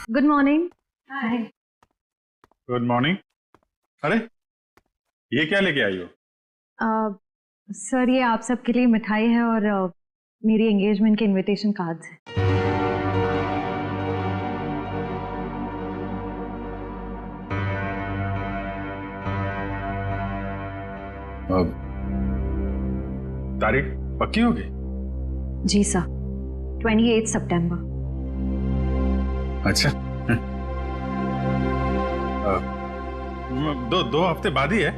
Good morning. Hi. Good morning. अरे ये क्या लेके आई हो? सर ये आप सबके लिए मिठाई है और मेरी एंगेजमेंट के इनविटेशन कार्ड्स हैं। तारीख पक्की होगी? जी सर, 28 सितंबर। अच्छा दो हफ्ते बाद ही है।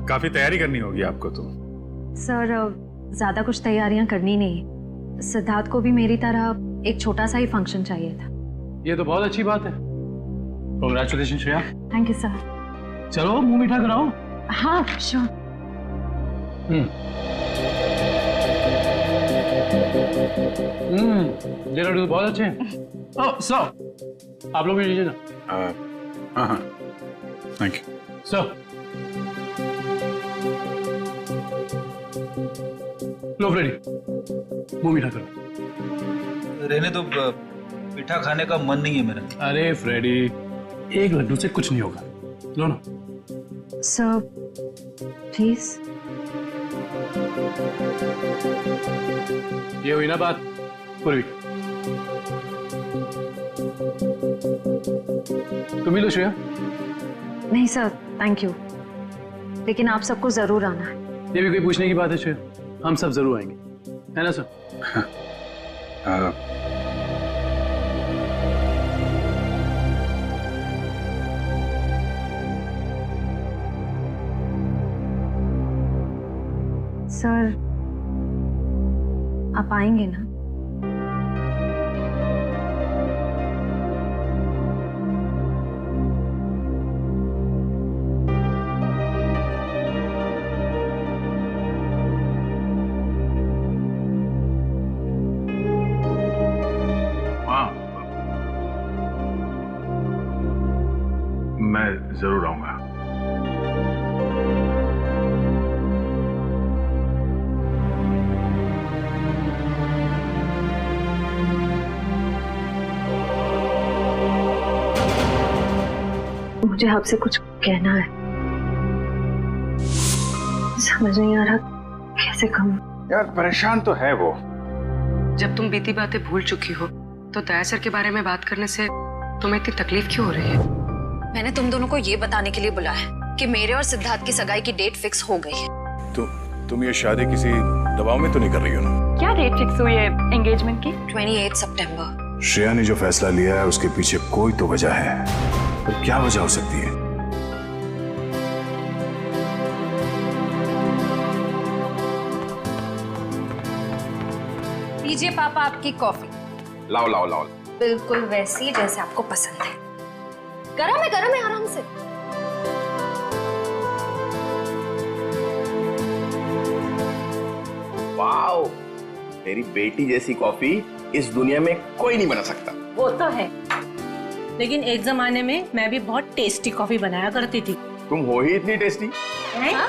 काफी तैयारी करनी होगी आपको तो। सर ज्यादा कुछ तैयारियां करनी नहीं, सिद्धार्थ को भी मेरी तरह एक छोटा सा ही फंक्शन चाहिए था। ये तो बहुत अच्छी बात है। Congratulation Shreya. Thank you sir. चलो मुंह मीठा कराओ। हाँ श्योर। ये लड्डू तो बहुत अच्छे हैं। ओह सर, आप लोग भी लीजिए ना। हाँ थैंक यू सर। लो फ्रेडी, मुंह मीठा करो। रहने तो मीठा खाने का मन नहीं है मेरा। अरे फ्रेडी, एक लड्डू से कुछ नहीं होगा, लो ना। Sir please. ये हुई ना बात पूर्वी। तुम ही लो श्रेया। नहीं सर थैंक यू, लेकिन आप सबको जरूर आना है। ये भी कोई पूछने की बात है श्रेया? हम सब जरूर आएंगे, है ना सर? सर आप आएंगे ना? हाँ मैं जरूर आऊंगा। मुझे आपसे कुछ कहना है, समझ नहीं आ रहा कैसे कहूँ। यार परेशान तो है वो। जब तुम बीती बातें भूल चुकी हो तो दया सर के बारे में बात करने से तुम्हें इतनी तकलीफ क्यों हो रही है? मैंने तुम दोनों को ये बताने के लिए बुलाया कि मेरे और सिद्धार्थ की सगाई की डेट फिक्स हो गई है। तुम ये शादी किसी दबाव में तो नहीं कर रही हो ना? क्या डेट फिक्स हुई है एंगेजमेंट की? 28 सितंबर। श्रेया ने जो फैसला लिया है उसके पीछे कोई तो वजह है, पर क्या वजह हो सकती है? लीजिए पापा आपकी कॉफी। लाओ लाओ लाओ। बिल्कुल वैसी जैसे आपको पसंद है। गरम है आराम से। वाओ, मेरी बेटी जैसी कॉफी इस दुनिया में कोई नहीं बना सकता। वो तो है, लेकिन एक जमाने में मैं भी बहुत टेस्टी कॉफी बनाया करती थी। तुम हो ही इतनी टेस्टी। हाँ?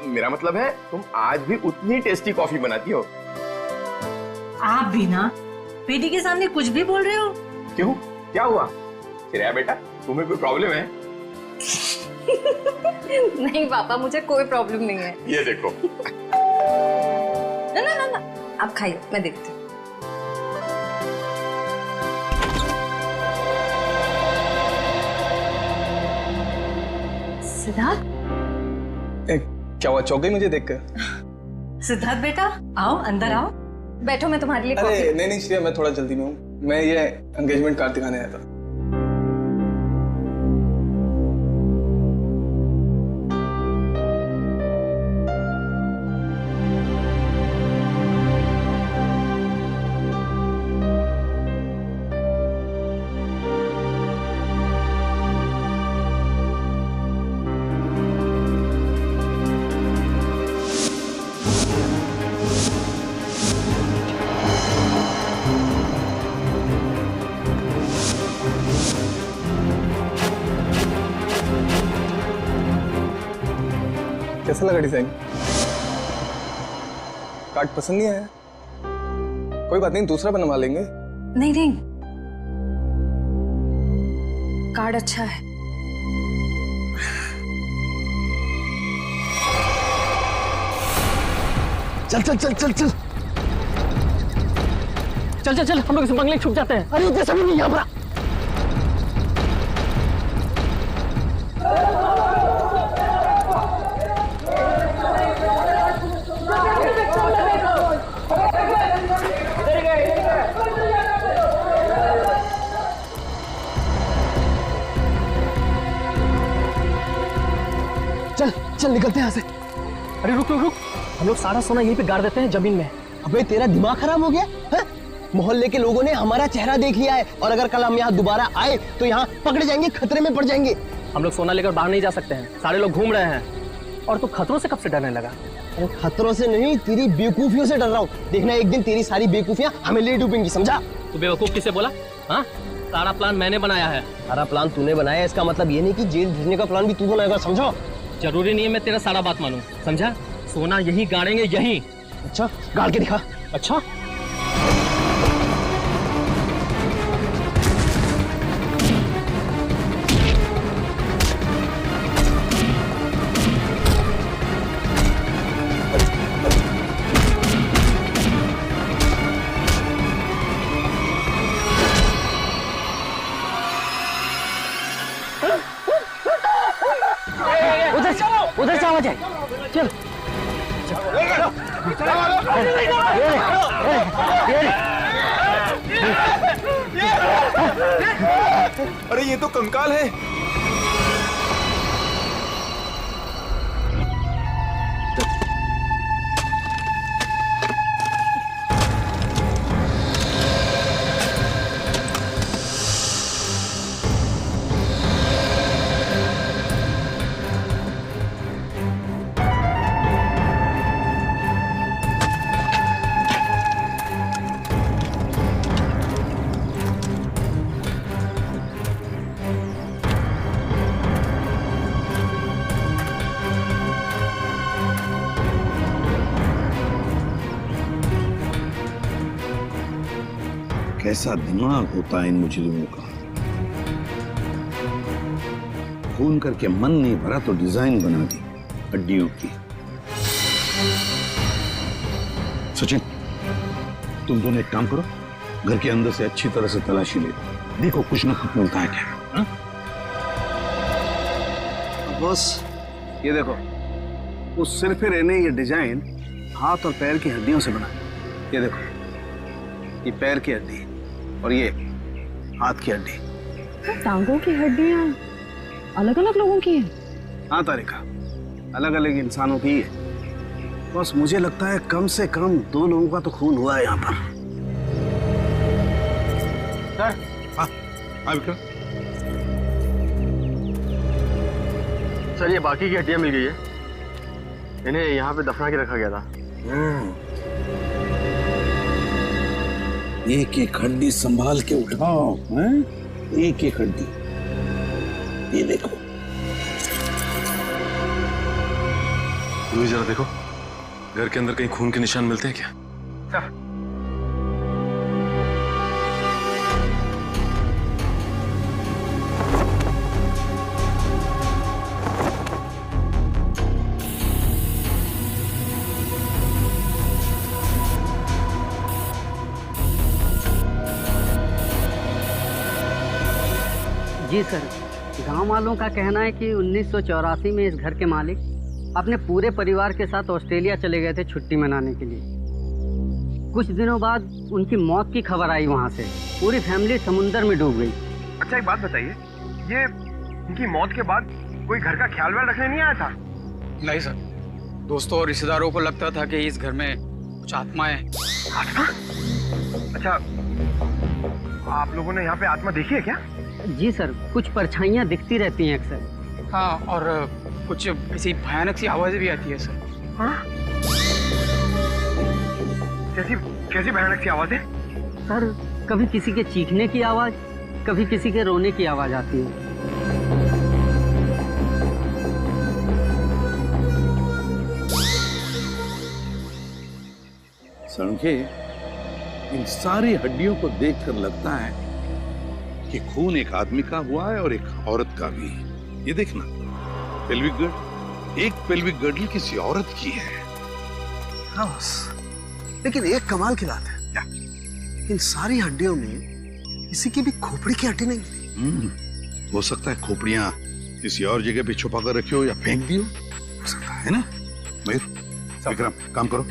मेरा मतलब है तुम आज भी उतनी टेस्टी कॉफी बनाती हो। आप भी ना बेटी के सामने कुछ भी बोल रहे हो। क्यों, क्या हुआ? श्रेया बेटा, तुम्हें कोई प्रॉब्लम है? नहीं पापा, मुझे कोई प्रॉब्लम नहीं है। ये देखो। ना आप खाइए, मैं देखती हूँ। सिद्धार्थ, क्या हुआ, चौक गई मुझे देखकर? सिद्धार्थ बेटा आओ, अंदर आओ। बैठो, मैं तुम्हारे लिए अरे नहीं श्रेया, मैं थोड़ा जल्दी में हूँ। मैं ये एंगेजमेंट कार्ड दिखाने आया था। कैसा लगा डिजाइन? कार्ड पसंद नहीं आया? कोई बात नहीं, दूसरा बनवा लेंगे। नहीं, कार्ड अच्छा है। चल चल चल चल चल चल चल चल, हम लोग इस बंगले में छुप जाते हैं। अरे इतने सभी नहीं यहाँ पर। चल चल निकलते हैं यहाँ से। अरे रुक रुक रुक, हम लोग सारा सोना यहीं पे गाड़ देते हैं जमीन में। अबे तेरा दिमाग खराब हो गया है? मोहल्ले के लोगों ने हमारा चेहरा देख लिया है और अगर कल हम यहाँ दोबारा आए तो यहाँ पकड़े जाएंगे, खतरे में पड़ जाएंगे। हम लोग सोना लेकर बाहर नहीं जा सकते हैं, सारे लोग घूम रहे हैं। और तू खतरों से कब से डरने लगा? अरे खतरों से नहीं, तेरी बेवकूफियों से डर रहा हूँ। देखना एक दिन तेरी सारी बेवकूफियाँ हमें ले डूबेंगी, समझा? तू बेवकूफ किसे बोला? हाँ, सारा प्लान मैंने बनाया है। सारा प्लान तूने बनाया है, इसका मतलब ये नहीं कि जेल भेजने का प्लान भी तू बनाएगा, समझो? जरूरी नहीं है मैं तेरा सारा बात मानूं, समझा? सोना यहीं गाड़ेंगे, यहीं। अच्छा, गाड़ के दिखा। अच्छा उधर से आवाज है। चल अरे ये तो कंकाल है। कैसा दिमाग होता है इन मुजरिमों का। खून करके मन नहीं भरा तो डिजाइन बना दी हड्डियों की। सचिन, तुम दोनों एक काम करो, घर के अंदर से अच्छी तरह से तलाशी ले, देखो कुछ ना कुछ मिलता है क्या। हा? बॉस, ये देखो, उस सिर पे रहने ये डिजाइन हाथ और पैर की हड्डियों से बना। ये देखो, ये पैर की हड्डी और ये हाथ की हड्डी। टांगों की हड्डियां अलग अलग लोगों की हैं? हाँ तारिका, अलग अलग इंसानों की है। बस मुझे लगता है कम से कम 2 लोगों का तो खून हुआ है यहाँ पर। सर, हाँ विक्रम। सर, ये बाकी की हड्डियां मिल गई है, इन्हें यहाँ पे दफना के रखा गया था। एक एक हड्डी संभाल के उठाओ, हैं? एक एक हड्डी। ये देखो, तुम जरा देखो, घर के अंदर कहीं खून के निशान मिलते हैं क्या? जी सर, गांव वालों का कहना है कि 1984 में इस घर के मालिक अपने पूरे परिवार के साथ ऑस्ट्रेलिया चले गए थे छुट्टी मनाने के लिए। कुछ दिनों बाद उनकी मौत की खबर आई वहां से। पूरी फैमिली समुंदर में डूब गई। अच्छा एक बात बताइए, ये उनकी मौत के बाद कोई घर का ख्याल व्याल रखने नहीं आया था? नहीं सर, दोस्तों और रिश्तेदारों को लगता था कि इस घर में कुछ आत्माएं। आत्मा? अच्छा, आप लोगों ने यहाँ पे आत्मा देखी है क्या? जी सर, कुछ परछाइयाँ दिखती रहती हैं अक्सर। हाँ, और कुछ ऐसी भयानक सी आवाजें भी आती है सर। हाँ? कैसी भयानक सी आवाजें? सर, कभी किसी के चीखने की आवाज, कभी किसी के रोने की आवाज आती है। सड़के, इन सारी हड्डियों को देखकर लगता है कि खून एक आदमी का हुआ है और एक औरत का भी। ये देखना, पेल्विक गर्ड, एक पेल्विक गर्डल किसी औरत की है। हाँ बस, लेकिन एक कमाल की बात है, क्या? इन सारी हड्डियों में किसी की भी खोपड़ी की हड्डी नहीं मिली। हो सकता है खोपड़ियां किसी और जगह पे छुपा कर रखी हो या फेंक दी हो सकता है ना। मयूर, विक्रम, काम करो,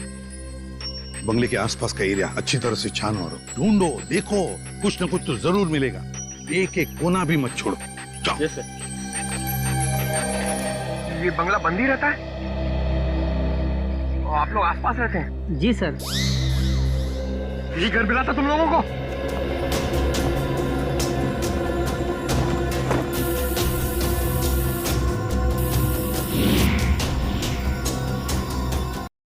बंगले के आसपास का एरिया अच्छी तरह से छानो और ढूंढो, देखो, कुछ न कुछ तो जरूर मिलेगा। एक एक कोना भी मत छोड़ो। जाओ। ये बंगला बंद ही रहता है और आप लोग आसपास रहते हैं? जी सर। यही घर मिला था तुम लोगों को?